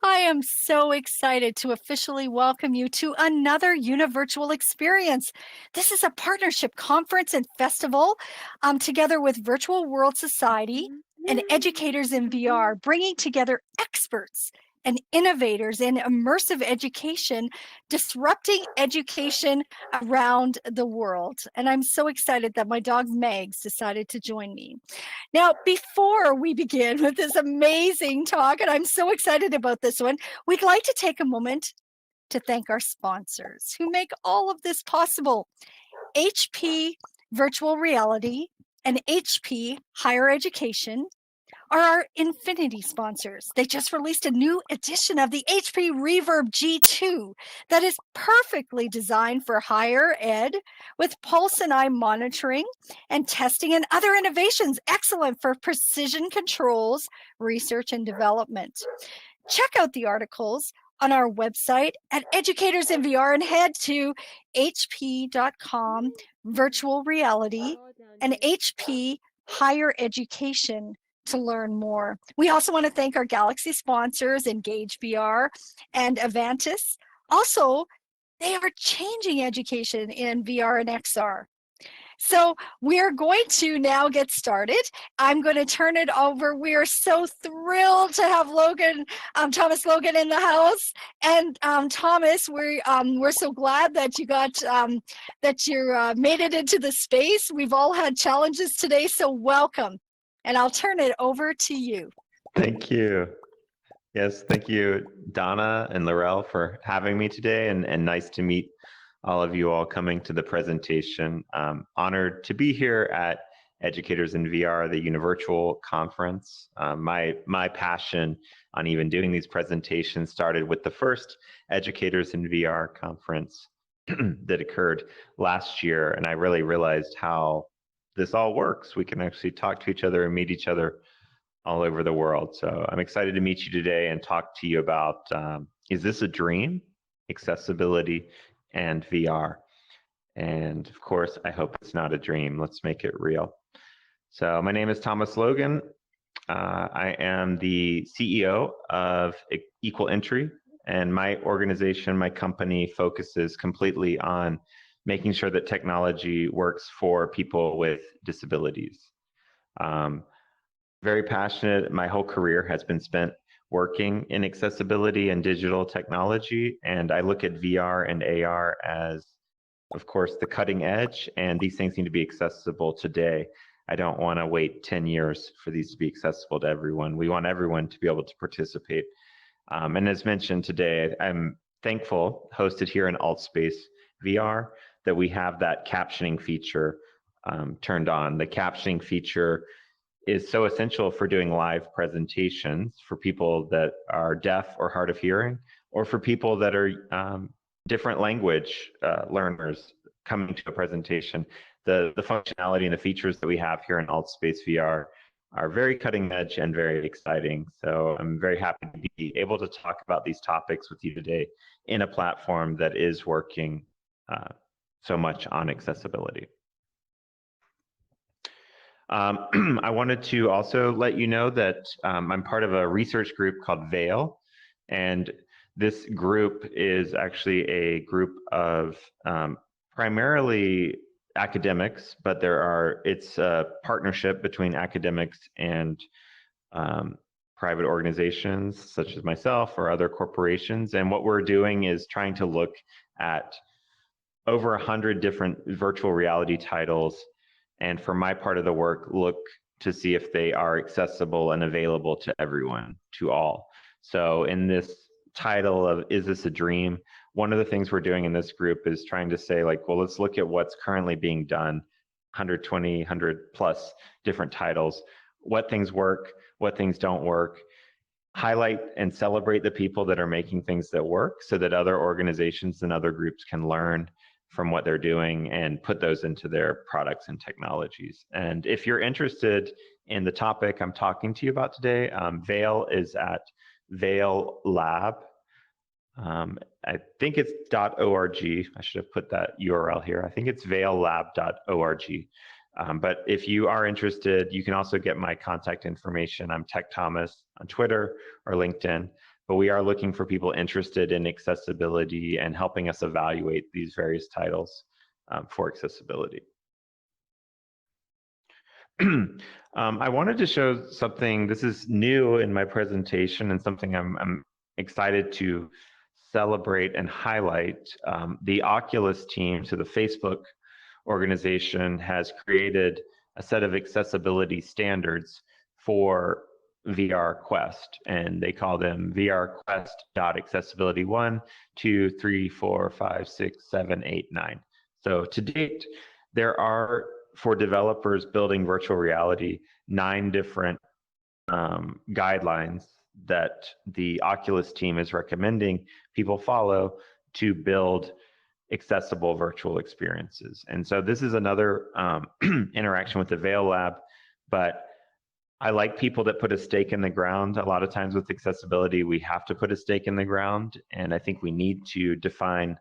I am so excited to officially welcome you to another UniVirtual Experience. This is a partnership conference and festival together with Virtual World Society and Educators in VR, bringing together experts and innovators in immersive education, disrupting education around the world. And I'm so excited that my dog Megs decided to join me. Now, before we begin with this amazing talk, and I'm so excited about this one, we'd like to take a moment to thank our sponsors who make all of this possible. HP Virtual Reality and HP Higher Education are our Infinity sponsors. They just released a new edition of the HP Reverb G2 that is perfectly designed for higher ed with pulse and eye monitoring and testing and other innovations, excellent for precision controls, research, and development. Check out the articles on our website at Educators in VR and head to hp.com virtual reality and HP Higher Education to learn more. We also want to thank our Galaxy sponsors, Engage VR and Avantis. Also, they are changing education in VR and XR. So we're going to now get started. I'm going to turn it over. We are so thrilled to have Logan, Thomas Logan in the house. And Thomas, we're so glad that you got that you made it into the space. We've all had challenges today, so welcome. And I'll turn it over to you. Thank you. Yes, thank you, Donna and Laurel, for having me today, and nice to meet all of you all coming to the presentation. Honored to be here at Educators in VR, the UniVirtual conference. My passion on even doing these presentations started with the first Educators in VR conference that occurred last year, and I really realized how this all works. We can actually talk to each other and meet each other all over the world. So I'm excited to meet you today and talk to you about, is this a dream? Accessibility and VR. And of course, I hope it's not a dream. Let's make it real. So my name is Thomas Logan. I am the CEO of Equal Entry, and my organization, my company, focuses completely on making sure that technology works for people with disabilities. Very passionate. My whole career has been spent working in accessibility and digital technology, and I look at VR and AR as, of course, the cutting edge, and these things need to be accessible today. I don't want to wait 10 years for these to be accessible to everyone. We want everyone to be able to participate. And as mentioned today, I'm thankful, hosted here in ALTSPACEVR, that we have that captioning feature turned on. The captioning feature is so essential for doing live presentations for people that are deaf or hard of hearing, or for people that are different language learners coming to a presentation. The functionality and the features that we have here in ALTSPACEVR are very cutting edge and very exciting. So I'm very happy to be able to talk about these topics with you today in a platform that is working so much on accessibility. I wanted to also let you know that I'm part of a research group called VAIL, and this group is actually a group of primarily academics, but it's a partnership between academics and private organizations such as myself or other corporations. And what we're doing is trying to look at over 100 different virtual reality titles, and for my part of the work, look to see if they are accessible and available to everyone, to all. So in this title of Is This a Dream? One of the things we're doing in this group is trying to say, like, well, let's look at what's currently being done, 120, 100 plus different titles, what things work, what things don't work, highlight and celebrate the people that are making things that work so that other organizations and other groups can learn from what they're doing and put those into their products and technologies. And if you're interested in the topic I'm talking to you about today, VAIL is at VAIL Lab. I think it's .org. I should have put that URL here. I think it's vaillab.org. But if you are interested, you can also get my contact information. I'm Tech Thomas on Twitter or LinkedIn. but we are looking for people interested in accessibility and helping us evaluate these various titles for accessibility. I wanted to show something, this is new in my presentation and something I'm excited to celebrate and highlight. The Oculus team, so the Facebook organization, has created a set of accessibility standards for VR Quest, and they call them VR Quest.accessibility 1, 2, 3, 4, 5, 6, 7, 8, 9. So to date, there are, for developers building virtual reality, 9 different guidelines that the Oculus team is recommending people follow to build accessible virtual experiences. And so this is another interaction with the Veil Lab, but I like people that put a stake in the ground. A lot of times with accessibility, we have to put a stake in the ground, and I think we need to define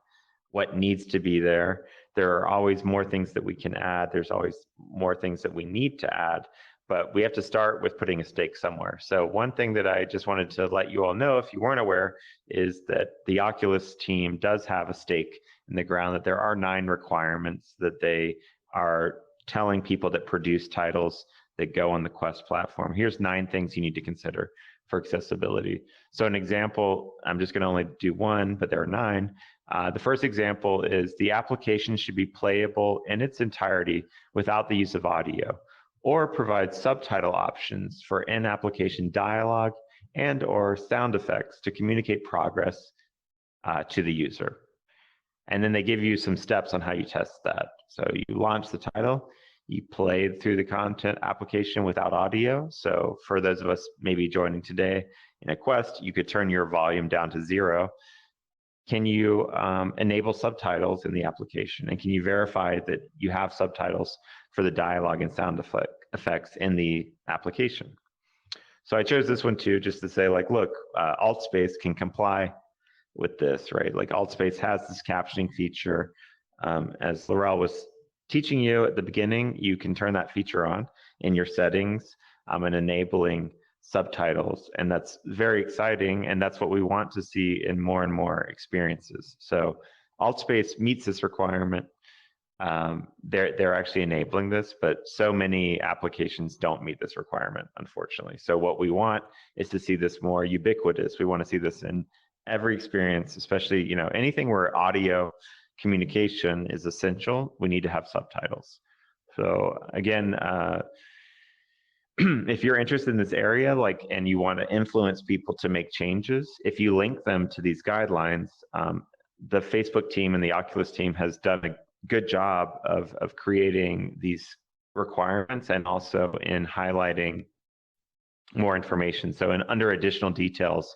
what needs to be there. There are always more things that we can add. There's always more things that we need to add, but we have to start with putting a stake somewhere. So one thing that I just wanted to let you all know, if you weren't aware, is that the Oculus team does have a stake in the ground, that there are 9 requirements that they are telling people that produce titles that go on the Quest platform. Here's 9 things you need to consider for accessibility. So an example, I'm just gonna only do one, but there are 9. The first example is the application should be playable in its entirety without the use of audio, or provide subtitle options for in-application dialogue and or sound effects to communicate progress to the user. And then they give you some steps on how you test that. So you launch the title, you play through the content application without audio. So for those of us maybe joining today in a Quest, you could turn your volume down to 0. Can you enable subtitles in the application? And can you verify that you have subtitles for the dialogue and sound effects in the application? So I chose this one too, just to say, like, look, ALTSPACE can comply with this, right? Like ALTSPACE has this captioning feature. As Laurel was teaching you at the beginning, you can turn that feature on in your settings and enabling subtitles, and that's very exciting, and that's what we want to see in more and more experiences. So ALTSPACE meets this requirement. They're actually enabling this, but so many applications don't meet this requirement, unfortunately. So what we want is to see this more ubiquitous. We want to see this in every experience, especially, you know, anything where audio communication is essential, we need to have subtitles. So again, if you're interested in this area, like, and you want to influence people to make changes, if you link them to these guidelines, the Facebook team and the Oculus team has done a good job of creating these requirements and also in highlighting more information. So under additional details,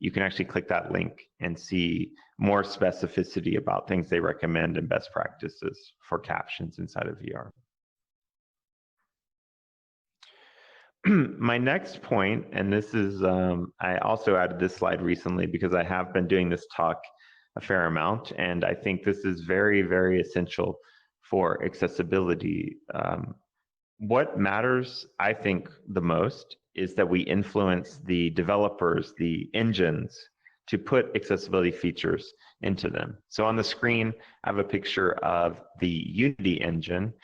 you can actually click that link and see more specificity about things they recommend and best practices for captions inside of VR. My next point, and this is, I also added this slide recently because I have been doing this talk a fair amount, and I think this is very, very essential for accessibility. What matters, I think, the most is that we influence the developers, the engines, to put accessibility features into them. So on the screen, I have a picture of the Unity engine.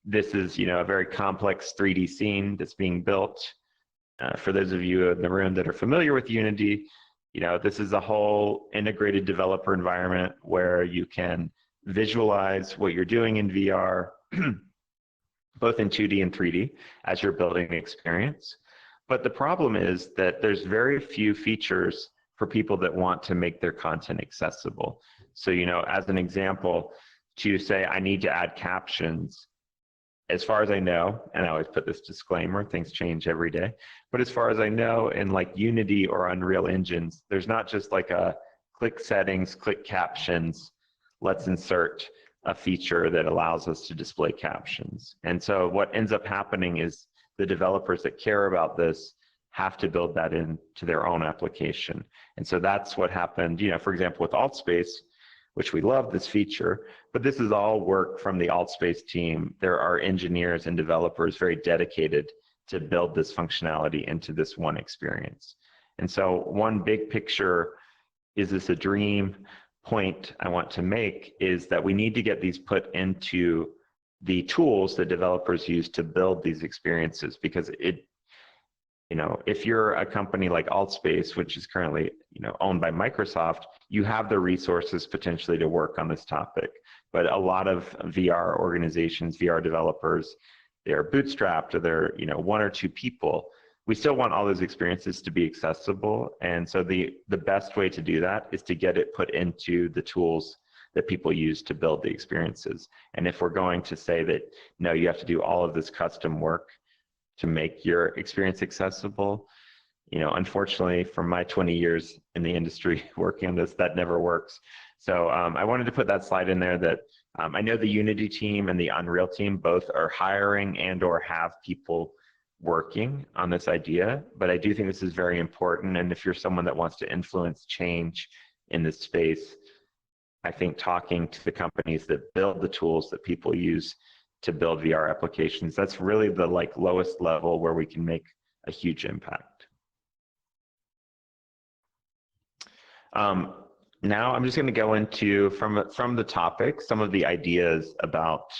This is, you know, a very complex 3D scene that's being built. For those of you in the room that are familiar with Unity, you know, this is a whole integrated developer environment where you can visualize what you're doing in VR, both in 2D and 3D, as you're building the experience. But the problem is that there's very few features for people that want to make their content accessible. So, you know, as an example, to say I need to add captions, as far as I know, and I always put this disclaimer, things change every day, but as far as I know, in like Unity or Unreal engines, there's not just like a click settings, click captions, let's insert a feature that allows us to display captions. And so what ends up happening is the developers that care about this have to build that into their own application. And so that's what happened, you know, for example, with ALTSPACE, which we love this feature, but this is all work from the ALTSPACE team. There are engineers and developers very dedicated to build this functionality into this one experience. And so one big picture, is this a dream point I want to make, is that we need to get these put into the tools that developers use to build these experiences, because it, you know, if you're a company like ALTSPACE, which is currently, you know, owned by Microsoft, you have the resources potentially to work on this topic. But a lot of VR organizations, VR developers, they're bootstrapped, or they're, you know, one or two people. We still want all those experiences to be accessible. And so the best way to do that is to get it put into the tools that people use to build the experiences. And if we're going to say that, no, you have to do all of this custom work to make your experience accessible, you know, unfortunately, from my 20 years in the industry working on this, that never works. So I wanted to put that slide in there that I know the Unity team and the Unreal team both are hiring and or have people working on this idea, but I do think this is very important. And if you're someone that wants to influence change in this space, I think talking to the companies that build the tools that people use to build VR applications, that's really the like lowest level where we can make a huge impact. Now I'm just going to go into, from the topic, some of the ideas about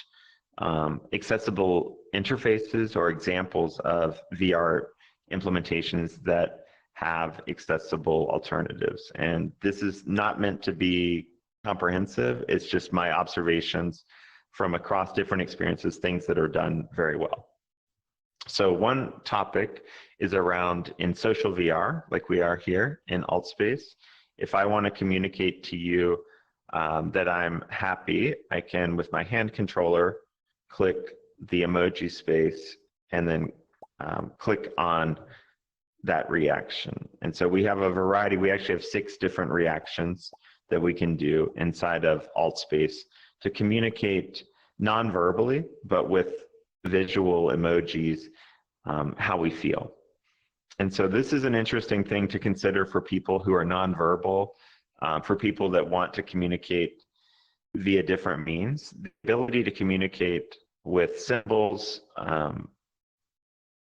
accessible interfaces or examples of VR implementations that have accessible alternatives. And this is not meant to be comprehensive. It's just my observations from across different experiences, things that are done very well. So one topic is around in social VR, like we are here in ALTSPACE. If I want to communicate to you that I'm happy, I can, with my hand controller, click the emoji space and then click on that reaction. And so we have a variety, we actually have 6 different reactions that we can do inside of ALTSPACE to communicate non-verbally, but with visual emojis, how we feel. And so this is an interesting thing to consider for people who are non-verbal, for people that want to communicate via different means. The ability to communicate with symbols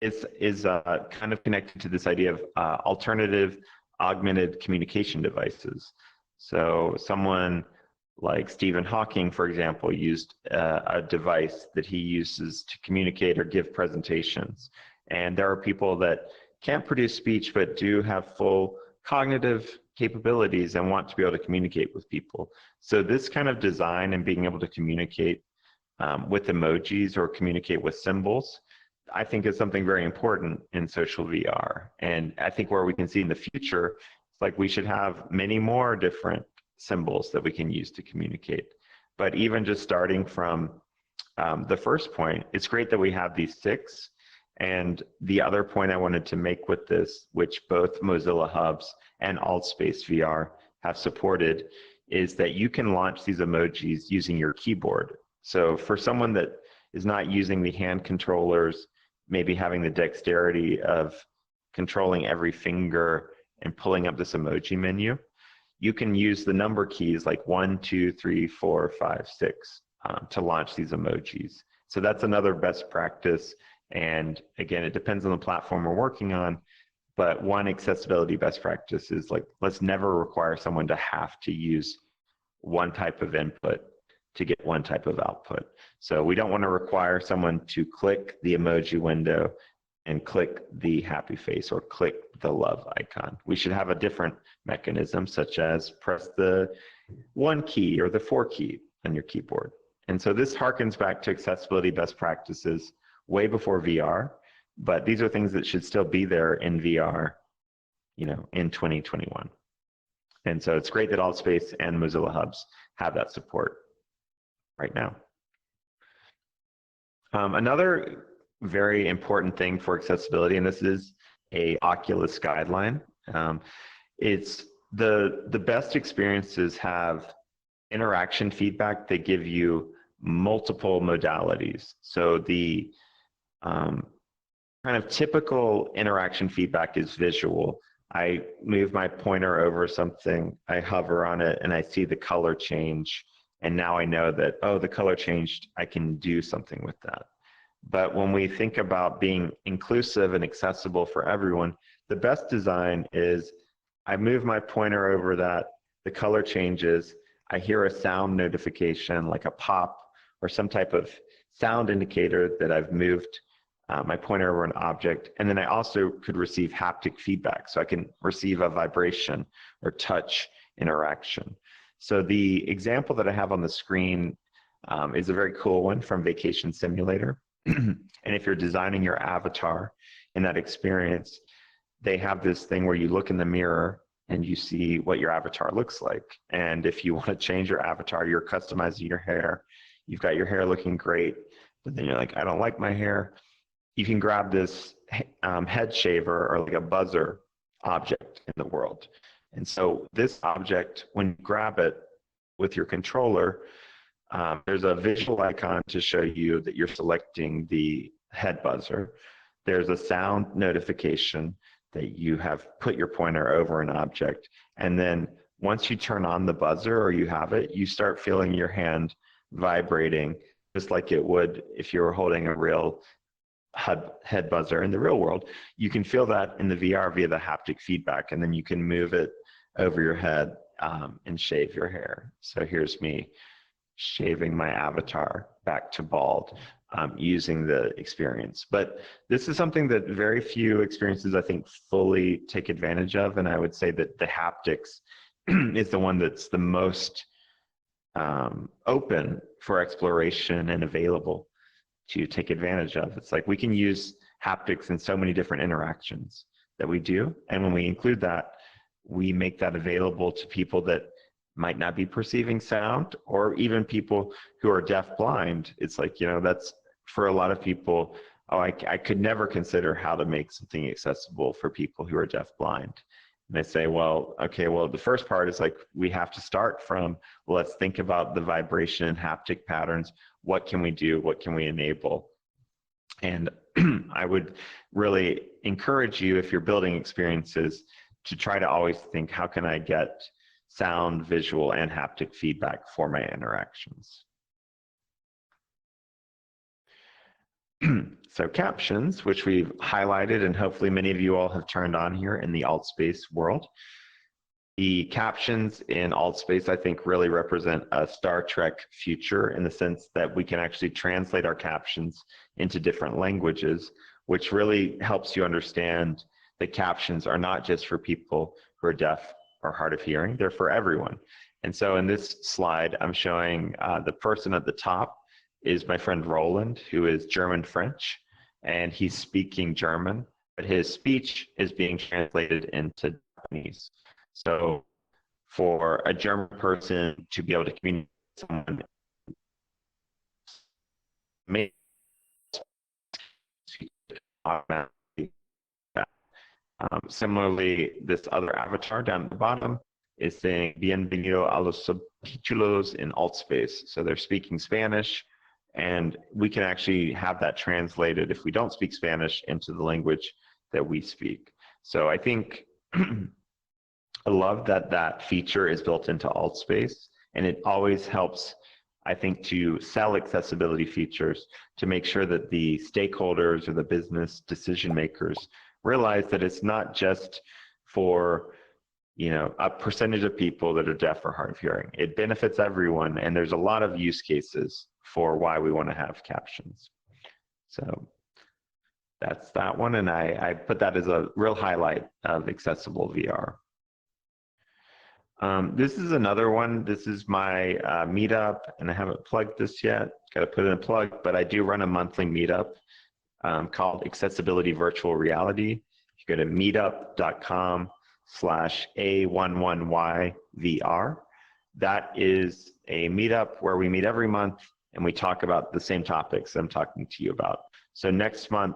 is kind of connected to this idea of alternative augmented communication devices. So someone like Stephen Hawking, for example, used a device that he uses to communicate or give presentations. And there are people that can't produce speech but do have full cognitive capabilities and want to be able to communicate with people. So this kind of design and being able to communicate with emojis or communicate with symbols, I think is something very important in social VR. And I think where we can see in the future, it's like we should have many more different symbols that we can use to communicate. But even just starting from the first point, it's great that we have these 6. And the other point I wanted to make with this, which both Mozilla Hubs and ALTSPACE VR have supported, is that you can launch these emojis using your keyboard. So for someone that is not using the hand controllers, maybe having the dexterity of controlling every finger and pulling up this emoji menu, you can use the number keys like 1, 2, 3, 4, 5, 6 to launch these emojis. So that's another best practice. And again, it depends on the platform we're working on, but one accessibility best practice is like, let's never require someone to have to use one type of input to get one type of output. So we don't want to require someone to click the emoji window and click the happy face or click the love icon. We should have a different mechanism, such as press the 1 key or the 4 key on your keyboard. And so this harkens back to accessibility best practices way before VR, but these are things that should still be there in VR, you know, in 2021. And so it's great that ALTSPACE and Mozilla Hubs have that support right now. Another very important thing for accessibility, and this is a Oculus guideline, it's the best experiences have interaction feedback that give you multiple modalities. So the kind of typical interaction feedback is visual. I move my pointer over something, I hover on it, and I see the color change. And now I know that, oh, the color changed, I can do something with that. But when we think about being inclusive and accessible for everyone, the best design is I move my pointer over that, the color changes, I hear a sound notification like a pop or some type of sound indicator that I've moved my pointer over an object. And then I also could receive haptic feedback. So I can receive a vibration or touch interaction. So the example that I have on the screen is a very cool one from Vacation Simulator. And if you're designing your avatar in that experience, they have this thing where you look in the mirror and you see what your avatar looks like. And if you want to change your avatar, you're customizing your hair. You've got your hair looking great, but then you're like, I don't like my hair. You can grab this head shaver or like a buzzer object in the world. And so this object, when you grab it with your controller, there's a visual icon to show you that you're selecting the head buzzer. There's a sound notification that you have put your pointer over an object. And then once you turn on the buzzer or you have it, you start feeling your hand vibrating just like it would if you were holding a real head buzzer in the real world. You can feel that in the VR via the haptic feedback, and then you can move it over your head and shave your hair. So here's me shaving my avatar back to bald using the experience. But this is something that very few experiences, I think, fully take advantage of. And I would say that the haptics is the one that's the most open for exploration and available to take advantage of. It's like we can use haptics in so many different interactions that we do. And when we include that, we make that available to people that might not be perceiving sound, or even people who are deaf-blind. It's like, you know, that's for a lot of people, oh, I could never consider how to make something accessible for people who are deaf-blind. And I say, well, okay, well, the first part is like, we have to start from, well, let's think about the vibration and haptic patterns. What can we do? What can we enable? And I would really encourage you, if you're building experiences, to try to always think, how can I get sound, visual, and haptic feedback for my interactions? So captions, which we've highlighted, and hopefully many of you all have turned on here in the ALTSPACE world. The captions in ALTSPACE, I think, really represent a Star Trek future in the sense that we can actually translate our captions into different languages, which really helps you understand that captions are not just for people who are deaf or hard of hearing, they're for everyone. And so in this slide, I'm showing the person at the top is my friend Roland, who is German French, and he's speaking German, but his speech is being translated into Japanese. So for a German person to be able to communicate with someone, may automatically. Similarly, this other avatar down at the bottom is saying bienvenido a los subtítulos in ALTSPACE. So they're speaking Spanish, and we can actually have that translated, if we don't speak Spanish, into the language that we speak. So I think I love that that feature is built into ALTSPACE, and it always helps, I think, to sell accessibility features to make sure that the stakeholders or the business decision makers realize that it's not just for, you know, a percentage of people that are deaf or hard of hearing. It benefits everyone, and there's a lot of use cases for why we want to have captions. So that's that one, and I put that as a real highlight of accessible VR. This is another one. This is my meetup, and I haven't plugged this yet. Got to put in a plug, but I do run a monthly meetup called Accessibility Virtual Reality. You go to meetup.com/A11YVR. That is a meetup where we meet every month and we talk about the same topics I'm talking to you about. So next month,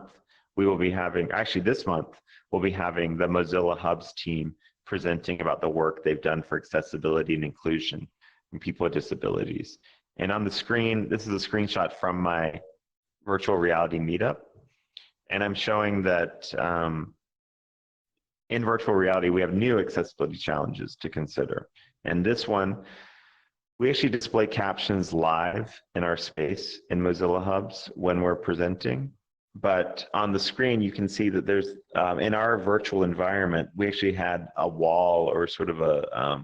we will be having, actually this month, we'll be having the Mozilla Hubs team presenting about the work they've done for accessibility and inclusion in people with disabilities. And on the screen, this is a screenshot from my virtual reality meetup. And I'm showing that in virtual reality, we have new accessibility challenges to consider. And this one, we actually display captions live in our space in Mozilla Hubs when we're presenting. but on the screen, you can see that there's, in our virtual environment, we actually had a wall or sort of a,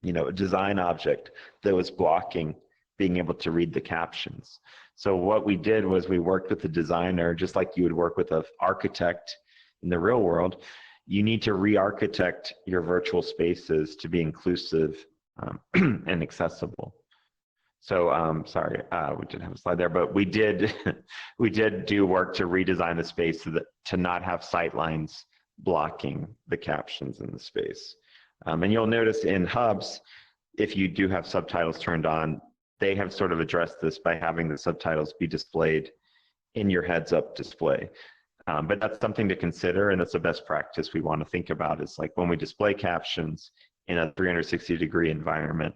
a design object that was blocking being able to read the captions. So what we did was we worked with the designer, just like you would work with an architect in the real world. You need to re-architect your virtual spaces to be inclusive and accessible. So sorry, we didn't have a slide there, but we did we did do work to redesign the space so that to not have sight lines blocking the captions in the space. And you'll notice in hubs, if you do have subtitles turned on, they have sort of addressed this by having the subtitles be displayed in your heads-up display. But that's something to consider, and it's a best practice we want to think about. Is like when we display captions in a 360-degree environment,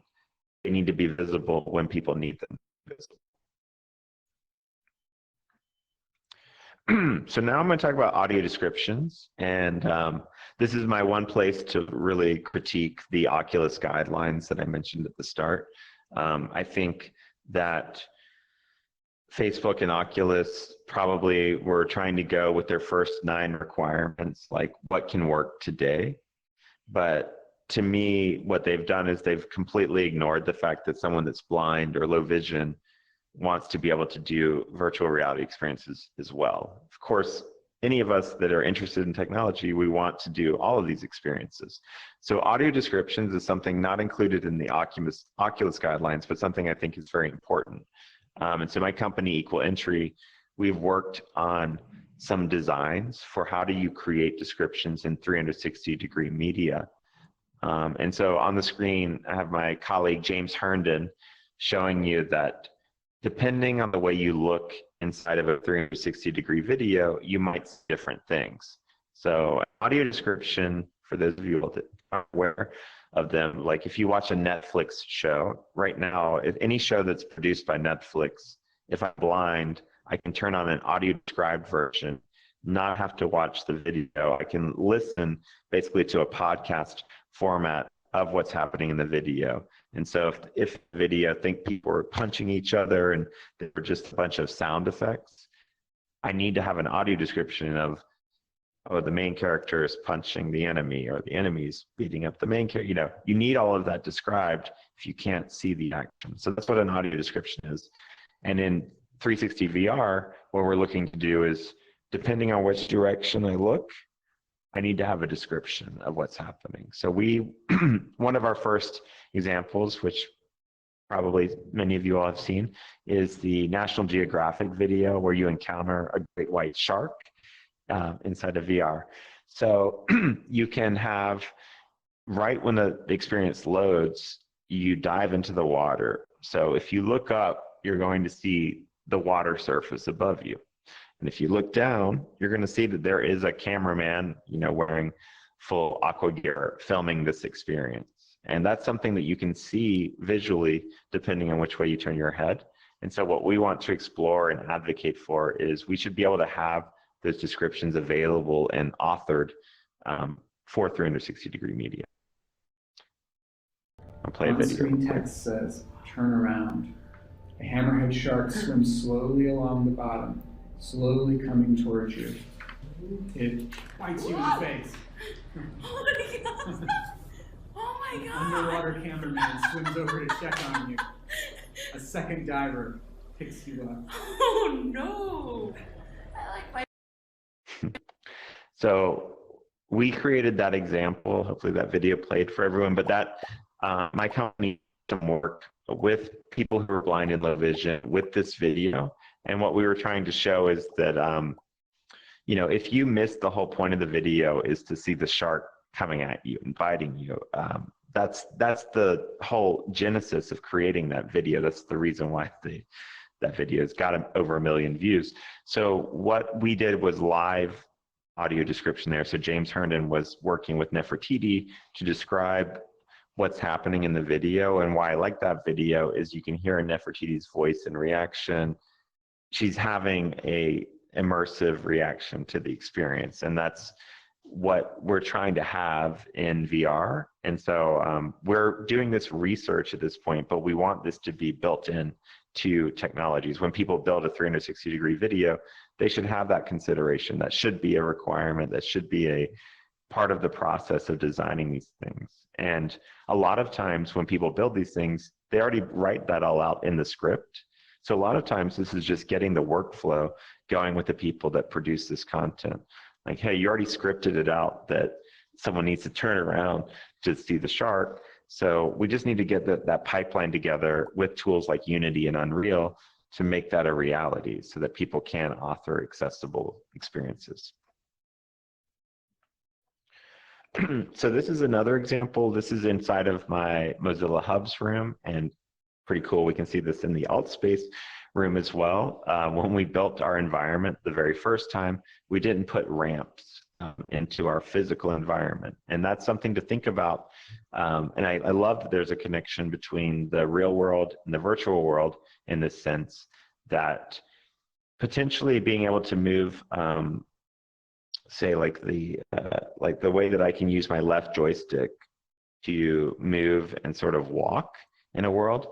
they need to be visible when people need them visible. So now I'm going to talk about audio descriptions, and this is my one place to really critique the Oculus guidelines that I mentioned at the start. I think that Facebook and Oculus probably were trying to go with their first 9 requirements, like what can work today. But to me, what they've done is they've completely ignored the fact that someone that's blind or low vision wants to be able to do virtual reality experiences as well. Of course, any of us that are interested in technology, we want to do all of these experiences. So audio descriptions is something not included in the Oculus guidelines, but something I think is very important. And so my company, Equal Entry, we've worked on some designs for how do you create descriptions in 360-degree media. And so on the screen, I have my colleague, James Herndon, showing you that depending on the way you look inside of a 360-degree video, you might see different things. So audio description, for those of you that are aware of them, like if you watch a Netflix show, right now, if any show that's produced by Netflix, if I'm blind, I can turn on an audio described version, not have to watch the video. I can listen basically to a podcast format of what's happening in the video. And so if the video, think people are punching each other and they were just a bunch of sound effects, I need to have an audio description of, oh, the main character is punching the enemy or the enemy's beating up the main character. You need all of that described if you can't see the action. So that's what an audio description is. And in 360 VR, what we're looking to do is, depending on which direction I look, I need to have a description of what's happening. So one of our first examples, which probably many of you all have seen, is the National Geographic video where you encounter a great white shark inside of VR. So you can have, right when the experience loads, you dive into the water. So if you look up, you're going to see the water surface above you. And if you look down, you're going to see that there is a cameraman, wearing full aqua gear filming this experience. And that's something that you can see visually depending on which way you turn your head. And so what we want to explore and advocate for is we should be able to have those descriptions available and authored for 360-degree media. I'll play a video. On-screen text says, "Turn around." A hammerhead shark swims slowly along the bottom, slowly coming towards you. It bites you in the face. Oh my god! Oh my god! Underwater cameraman swims over to check on you. A second diver picks you up. Oh no! I like my. So we created that example. Hopefully that video played for everyone, but that my company did some work with people who are blind and low vision with this video. And what we were trying to show is that, if you miss the whole point of the video is to see the shark coming at you and biting you, that's the whole genesis of creating that video. That's the reason why that video has got over 1 million views. So what we did was live audio description there. So James Herndon was working with Nefertiti to describe what's happening in the video. And why I like that video is you can hear Nefertiti's voice and reaction. She's having a immersive reaction to the experience. And that's what we're trying to have in VR. And so we're doing this research at this point, but we want this to be built in to technologies. When people build a 360-degree video, they should have that consideration. That should be a requirement. That should be a part of the process of designing these things. And a lot of times when people build these things, they already write that all out in the script. So a lot of times this is just getting the workflow going with the people that produce this content. Like, hey, you already scripted it out that someone needs to turn around to see the shark. So we just need to get that pipeline together with tools like Unity and Unreal to make that a reality so that people can author accessible experiences. So this is another example. This is inside of my Mozilla Hubs room, and pretty cool. We can see this in the ALTSPACE room as well. When we built our environment the very first time, we didn't put ramps into our physical environment. And that's something to think about. And I love that there's a connection between the real world and the virtual world in this sense that potentially being able to move say like the way that I can use my left joystick to move and sort of walk in a world,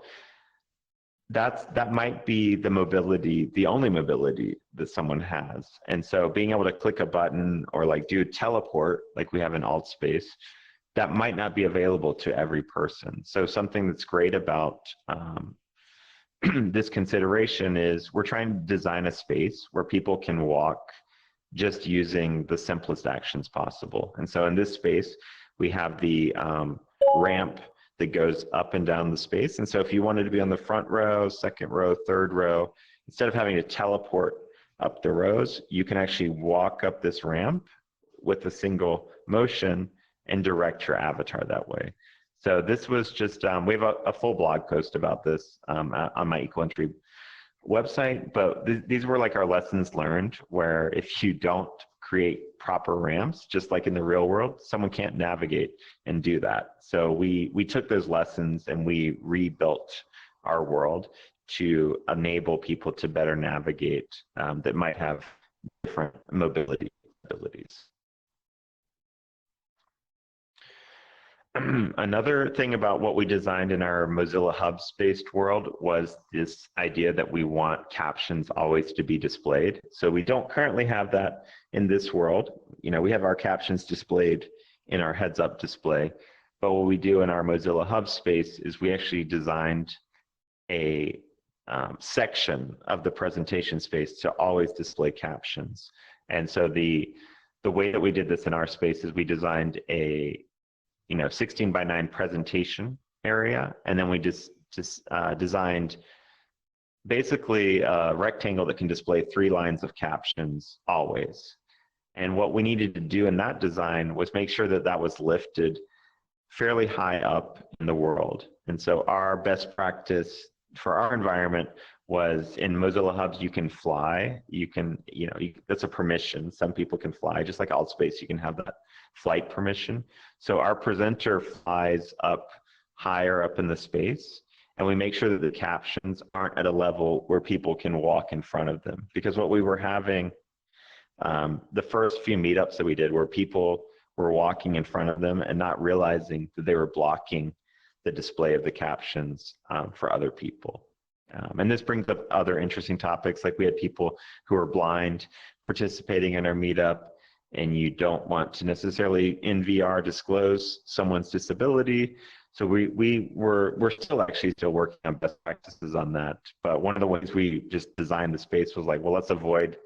that might be the mobility, the only mobility that someone has. And so being able to click a button or like do teleport like we have in AltSpace, that might not be available to every person. So something that's great about this consideration is we're trying to design a space where people can walk just using the simplest actions possible. And so in this space, we have the ramp that goes up and down the space. And so if you wanted to be on the front row, second row, third row, instead of having to teleport up the rows, you can actually walk up this ramp with a single motion and direct your avatar that way. So this was just, we have a full blog post about this on my Equal Entry website, but these were like our lessons learned, where if you don't create proper ramps, just like in the real world, someone can't navigate and do that. So we took those lessons and we rebuilt our world to enable people to better navigate that might have different mobility abilities. Another thing about what we designed in our Mozilla Hubs-based world was this idea that we want captions always to be displayed. So we don't currently have that in this world. You know, we have our captions displayed in our heads-up display, but what we do in our Mozilla Hub space is we actually designed a section of the presentation space to always display captions. And so the way that we did this in our space is we designed a 16:9 presentation area, and then we just designed basically a rectangle that can display 3 lines of captions always. And what we needed to do in that design was make sure that that was lifted fairly high up in the world. And so our best practice for our environment was in Mozilla Hubs, you can fly. You can, that's a permission. Some people can fly, just like AltSpace, you can have that flight permission. So our presenter flies up higher up in the space, and we make sure that the captions aren't at a level where people can walk in front of them. Because what we were having, the first few meetups that we did, where people were walking in front of them and not realizing that they were blocking the display of the captions for other people. And this brings up other interesting topics, like we had people who are blind participating in our meetup, and you don't want to necessarily in VR disclose someone's disability. So we're still working on best practices on that. But one of the ways we just designed the space was like, well, let's avoid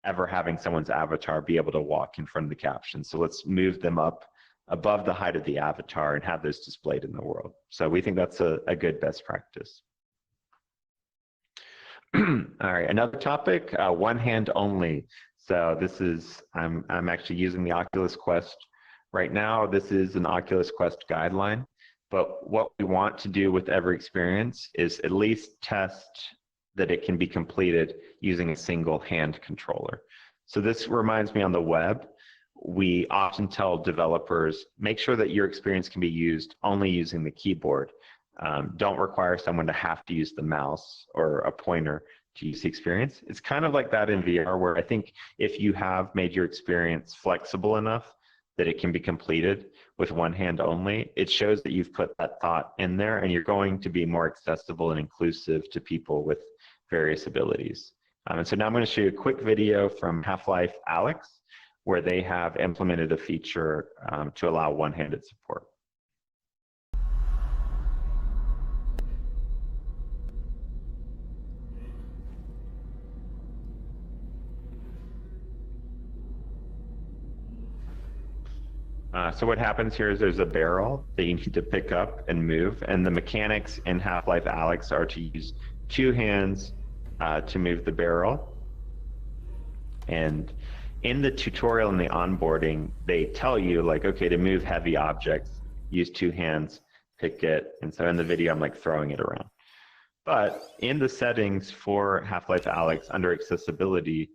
ever having someone's avatar be able to walk in front of the captions. So let's move them up above the height of the avatar and have those displayed in the world. So we think that's a good best practice. All right, another topic, one hand only. So this is, I'm actually using the Oculus Quest right now. This is an Oculus Quest guideline, but what we want to do with every experience is at least test that it can be completed using a single hand controller. So this reminds me, on the web, we often tell developers, make sure that your experience can be used only using the keyboard. Don't require someone to have to use the mouse or a pointer to use the experience. It's kind of like that in VR, where I think if you have made your experience flexible enough that it can be completed with one hand only, it shows that you've put that thought in there and you're going to be more accessible and inclusive to people with various abilities. And so now I'm going to show you a quick video from Half-Life Alyx, where they have implemented a feature to allow one-handed support. So what happens here is there's a barrel that you need to pick up and move, and the mechanics in Half-Life Alyx are to use two hands to move the barrel. And in the tutorial and the onboarding, they tell you like, okay, to move heavy objects, use two hands, pick it. And so in the video, I'm like throwing it around. But in the settings for Half-Life Alyx under accessibility,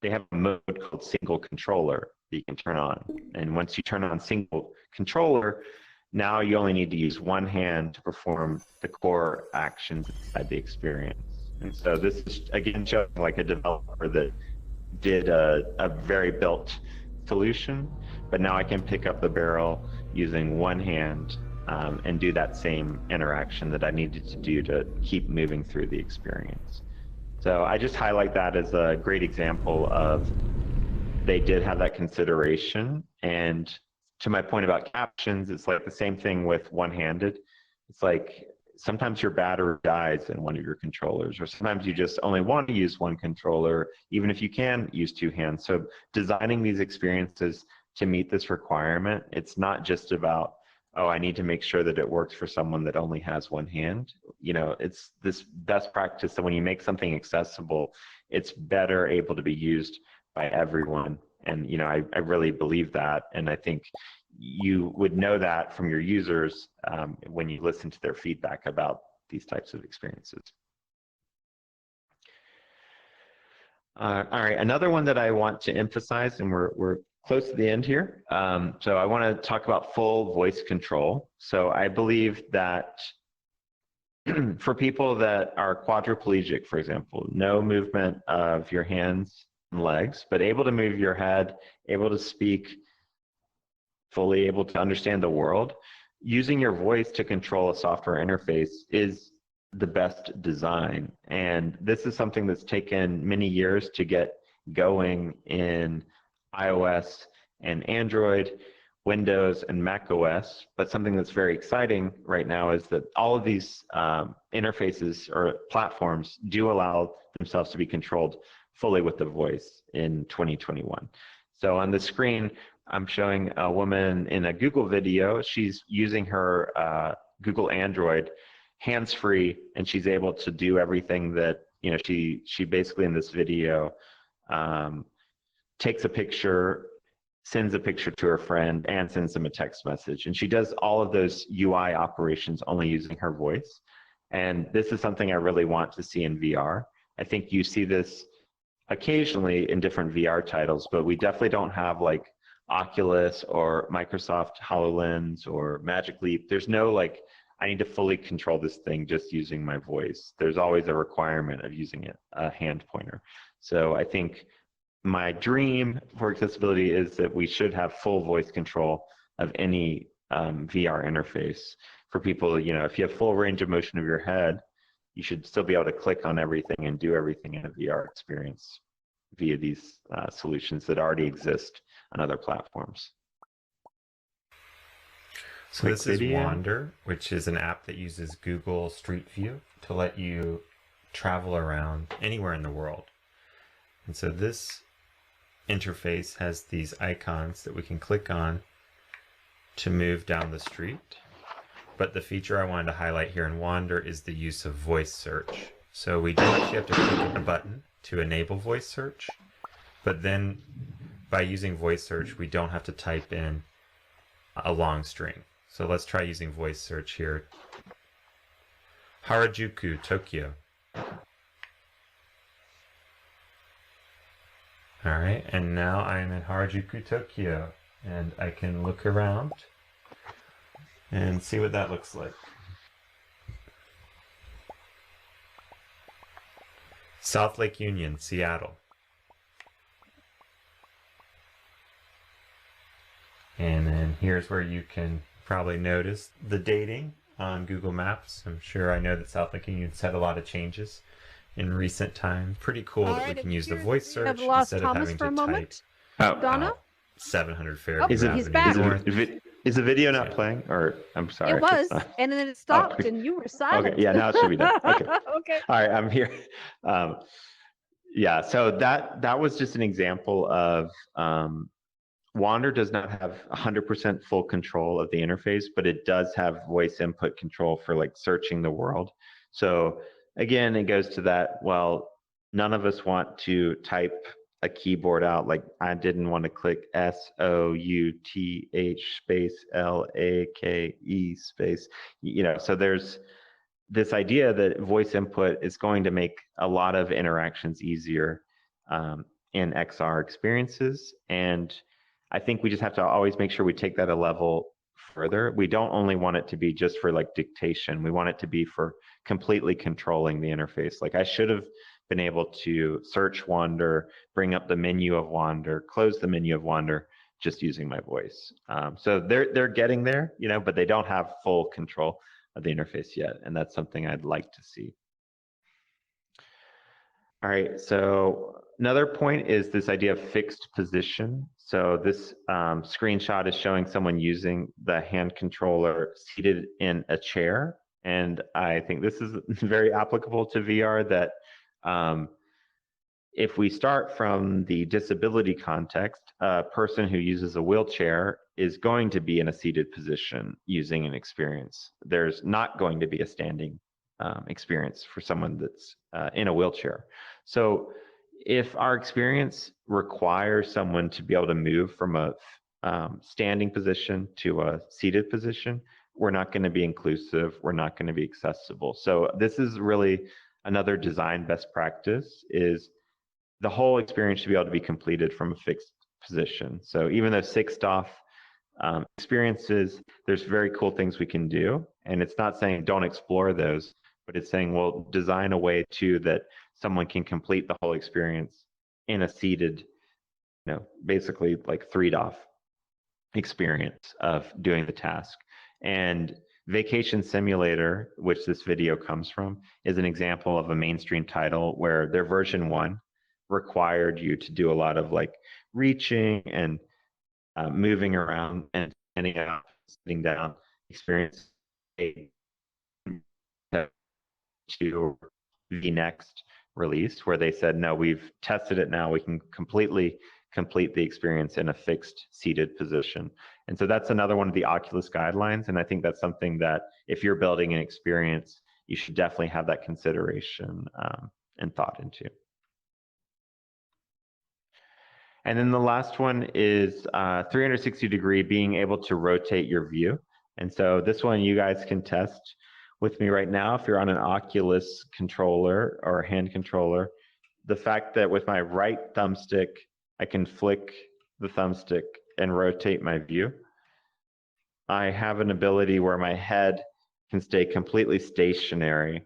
they have a mode called single controller that you can turn on. And once you turn on single controller, now you only need to use one hand to perform the core actions inside the experience. And so this is, again, showing like a developer that did a very built solution, but now I can pick up the barrel using one hand and do that same interaction that I needed to do to keep moving through the experience. So I just highlight that as a great example of they did have that consideration. And to my point about captions, it's like the same thing with one-handed. It's like sometimes your battery dies in one of your controllers, or sometimes you just only want to use one controller, even if you can use two hands. So designing these experiences to meet this requirement, it's not just about, oh, I need to make sure that it works for someone that only has one hand. You know, it's this best practice that when you make something accessible, it's better able to be used by everyone. And, you know, I really believe that. And I think you would know that from your users when you listen to their feedback about these types of experiences. All right, another one that I want to emphasize, and we're close to the end here. So I want to talk about full voice control. So I believe that for people that are quadriplegic, for example, no movement of your hands and legs, but able to move your head, able to speak, fully able to understand the world, using your voice to control a software interface is the best design. And this is something that's taken many years to get going in iOS and Android, Windows and Mac OS. But something that's very exciting right now is that all of these interfaces or platforms do allow themselves to be controlled fully with the voice in 2021. So on the screen, I'm showing a woman in a Google video. She's using her Google Android hands-free, and she's able to do everything that, you know, she basically in this video takes a picture, sends a picture to her friend, and sends them a text message. And she does all of those UI operations only using her voice. And this is something I really want to see in VR. I think you see this occasionally in different VR titles, but we definitely don't have like Oculus or Microsoft HoloLens or Magic Leap. There's no like, I need to fully control this thing just using my voice. There's always a requirement of using a hand pointer. So I think my dream for accessibility is that we should have full voice control of any VR interface for people. You know, if you have full range of motion of your head, you should still be able to click on everything and do everything in a VR experience via these solutions that already exist on other platforms. So this is Wander, which is an app that uses Google Street View to let you travel around anywhere in the world. And so this interface has these icons that we can click on to move down the street. But the feature I wanted to highlight here in Wander is the use of voice search. So we do actually have to click a button to enable voice search, but then by using voice search, we don't have to type in a long string. So let's try using voice search here. Harajuku, Tokyo. All right, and now I'm in Harajuku, Tokyo, and I can look around and see what that looks like. South Lake Union, Seattle. And then here's where you can probably notice the dating on Google Maps. I know that South Lake Union's had a lot of changes in recent times. Pretty cool All that we right, can it use the appears voice that we have search lost instead of Thomas having for a to type moment. Oh, Donna? 700 Fairview is it, he's Avenue back. North. is the video not playing? Or I'm sorry. It was, it's not. and then it Oh, stopped, and you were silent. okay. Yeah, now it should be done. Okay. Okay. All right, I'm here. Yeah, so that was just an example of Wander does not have 100% full control of the interface, but it does have voice input control for like searching the world. So again, it goes to that, well, none of us want to type a keyboard out. Like I didn't want to click SOUTH space LAKE space, so there's this idea that voice input is going to make a lot of interactions easier in XR experiences. And I think we just have to always make sure we take that a level further. We don't only want it to be just for like dictation. We want it to be for completely controlling the interface. Like I should have been able to search Wander, bring up the menu of Wander, close the menu of Wander, just using my voice. So they're getting there, but they don't have full control of the interface yet, and that's something I'd like to see. All right, so another point is this idea of fixed position. So this screenshot is showing someone using the hand controller seated in a chair, and I think this is very applicable to VR that if we start from the disability context, a person who uses a wheelchair is going to be in a seated position using an experience. There's not going to be a standing experience for someone that's in a wheelchair. So if our experience requires someone to be able to move from a standing position to a seated position, we're not going to be inclusive, we're not going to be accessible. So this is really another design best practice, is the whole experience should be able to be completed from a fixed position. So even though fixed off experiences, there's very cool things we can do. And it's not saying don't explore those, but it's saying, well, design a way too that someone can complete the whole experience in a seated, basically like 3-off experience of doing the task. And Vacation Simulator, which this video comes from, is an example of a mainstream title where their version 1 required you to do a lot of like reaching and moving around and standing up, sitting down experience to the next release where they said, no, we've tested it now, we can completely complete the experience in a fixed seated position. And so that's another one of the Oculus guidelines. And I think that's something that if you're building an experience, you should definitely have that consideration and thought into. And then the last one is 360-degree, being able to rotate your view. And so this one you guys can test with me right now. If you're on an Oculus controller or hand controller, the fact that with my right thumbstick, I can flick the thumbstick and rotate my view. I have an ability where my head can stay completely stationary.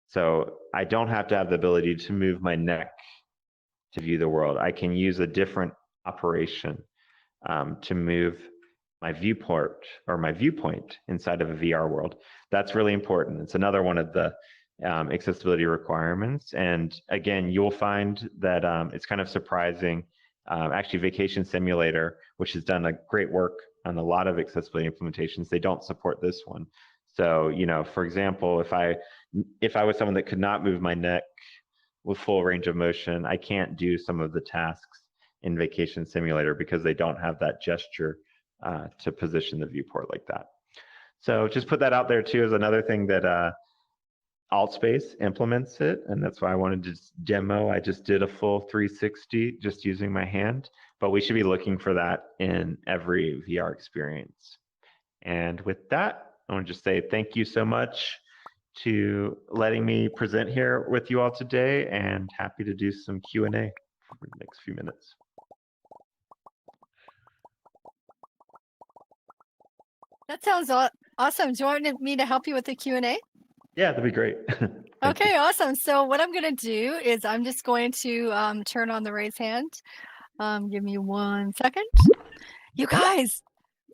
So I don't have to have the ability to move my neck to view the world. I can use a different operation to move my viewport or my viewpoint inside of a VR world. That's really important. It's another one of the accessibility requirements. And again, you'll find that it's kind of surprising. Actually, Vacation Simulator, which has done a great work on a lot of accessibility implementations, they don't support this one. So, for example, if I was someone that could not move my neck with full range of motion, I can't do some of the tasks in Vacation Simulator because they don't have that gesture to position the viewport like that. So just put that out there too as another thing that ALTSPACE implements it, and that's why I wanted to demo. I just did a full 360 just using my hand, but we should be looking for that in every VR experience. And with that, I want to just say thank you so much to letting me present here with you all today, and happy to do some Q&A for the next few minutes. That sounds awesome. Do you want me to help you with the Q&A? Yeah, that'd be great. Okay, awesome. So what I'm going to do is I'm just going to turn on the raise hand. Give me 1 second. You guys,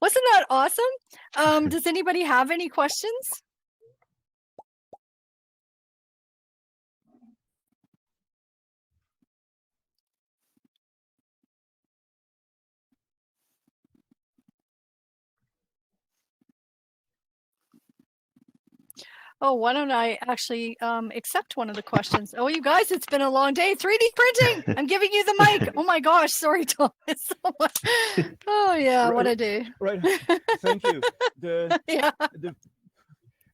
wasn't that awesome? Does anybody have any questions? Oh, why don't I actually accept one of the questions? Oh, you guys, it's been a long day. 3D printing. I'm giving you the mic. Oh my gosh, sorry, Thomas. Oh yeah, what a day. Right. Thank you. Yeah.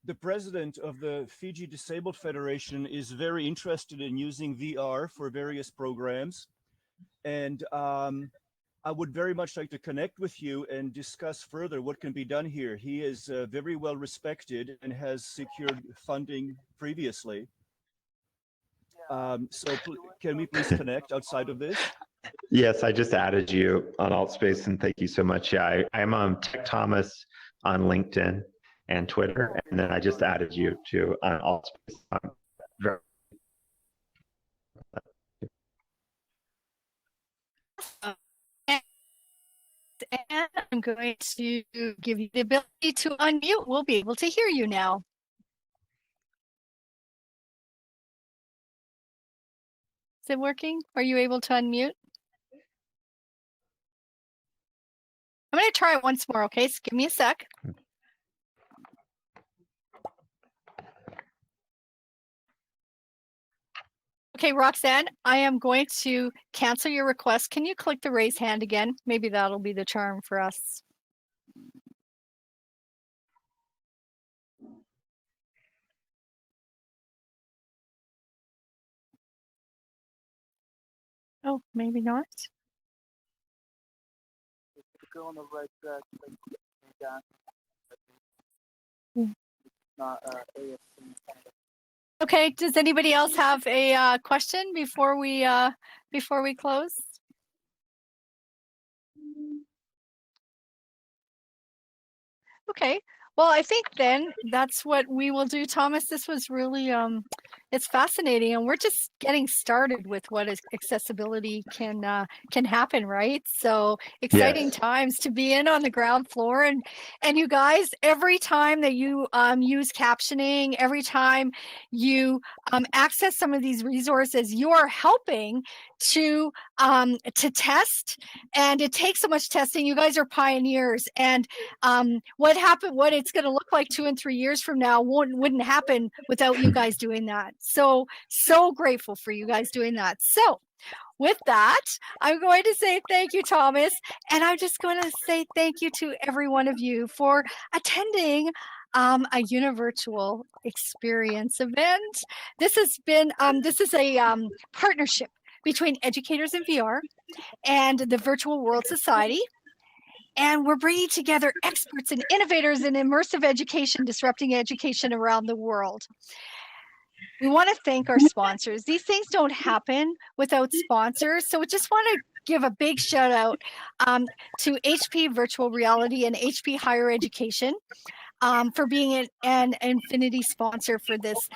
The president of the Fiji Disabled Federation is very interested in using VR for various programs. And I would very much like to connect with you and discuss further what can be done here. He is very well respected and has secured funding previously. So can we please connect outside of this? Yes, I just added you on ALTSPACE, and thank you so much. Yeah, I'm Tech Thomas on LinkedIn and Twitter, and then I just added you to ALTSPACE. And I'm going to give you the ability to unmute. We'll be able to hear you now. Is it working? Are you able to unmute? I'm going to try it once more, okay? So give me a sec. Okay, Roxanne, I am going to cancel your request. Can you click the raise hand again? Maybe that'll be the charm for us. Oh, maybe not. Go on the right track, Okay, does anybody else have a question before we close? Okay, well, I think then that's what we will do, Thomas. This was really it's fascinating, and we're just getting started with what accessibility can happen, right? So exciting times to be in on the ground floor, and you guys, every time that you use captioning, every time you access some of these resources, you are helping to test, and it takes so much testing. You guys are pioneers, and what it's going to look like 2 and 3 years from now wouldn't happen without you guys doing that. So grateful for you guys doing that. So with that, I'm going to say thank you, Thomas, and I'm just going to say thank you to every one of you for attending a UniVirtual Experience event. This has been this is a partnership between Educators in VR and the Virtual World Society. And we're bringing together experts and innovators in immersive education, disrupting education around the world. We want to thank our sponsors. These things don't happen without sponsors. So we just want to give a big shout out to HP Virtual Reality and HP Higher Education for being an Infinity sponsor for this.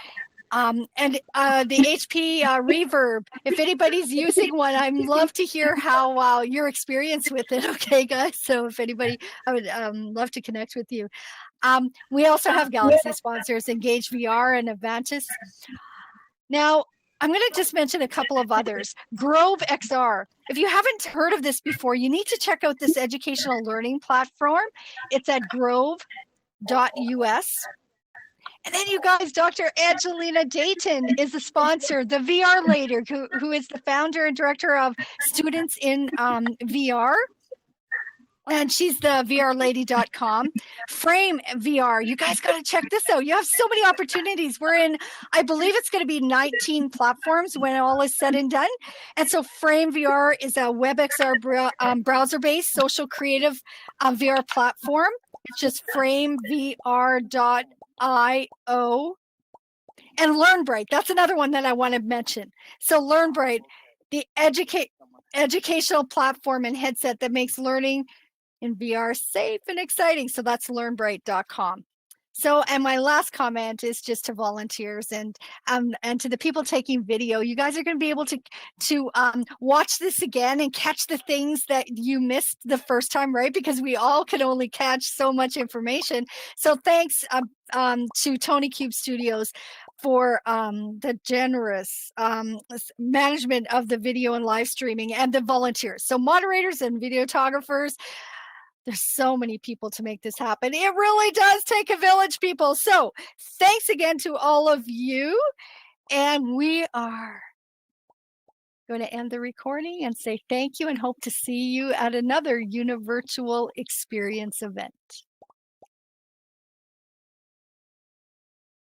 And the HP Reverb, if anybody's using one, I'd love to hear how your experience with it. Okay, guys. So if anybody, I would love to connect with you. We also have Galaxy sponsors, Engage VR and Avantis. Now, I'm going to just mention a couple of others. Grove XR. If you haven't heard of this before, you need to check out this educational learning platform. It's at grove.us. And then you guys, Dr. Angelina Dayton is the sponsor, the VR Lady, who is the founder and director of Students in VR. And she's the vrlady.com. Frame VR. You guys got to check this out. You have so many opportunities. We're in, I believe it's going to be 19 platforms when all is said and done. And so Frame VR is a WebXR browser-based social creative VR platform. It's just framevr.io. And LearnBright. That's another one that I want to mention. So LearnBright, the educational platform and headset that makes learning in VR safe and exciting. So that's learnbright.com. So, and my last comment is just to volunteers and to the people taking video. You guys are going to be able to watch this again and catch the things that you missed the first time, right? Because we all can only catch so much information. So, thanks to Tony Cube Studios for the generous management of the video and live streaming, and the volunteers. So, moderators and videographers. There's so many people to make this happen. It really does take a village, people. So thanks again to all of you. And we are going to end the recording and say thank you and hope to see you at another UniVirtual Experience event.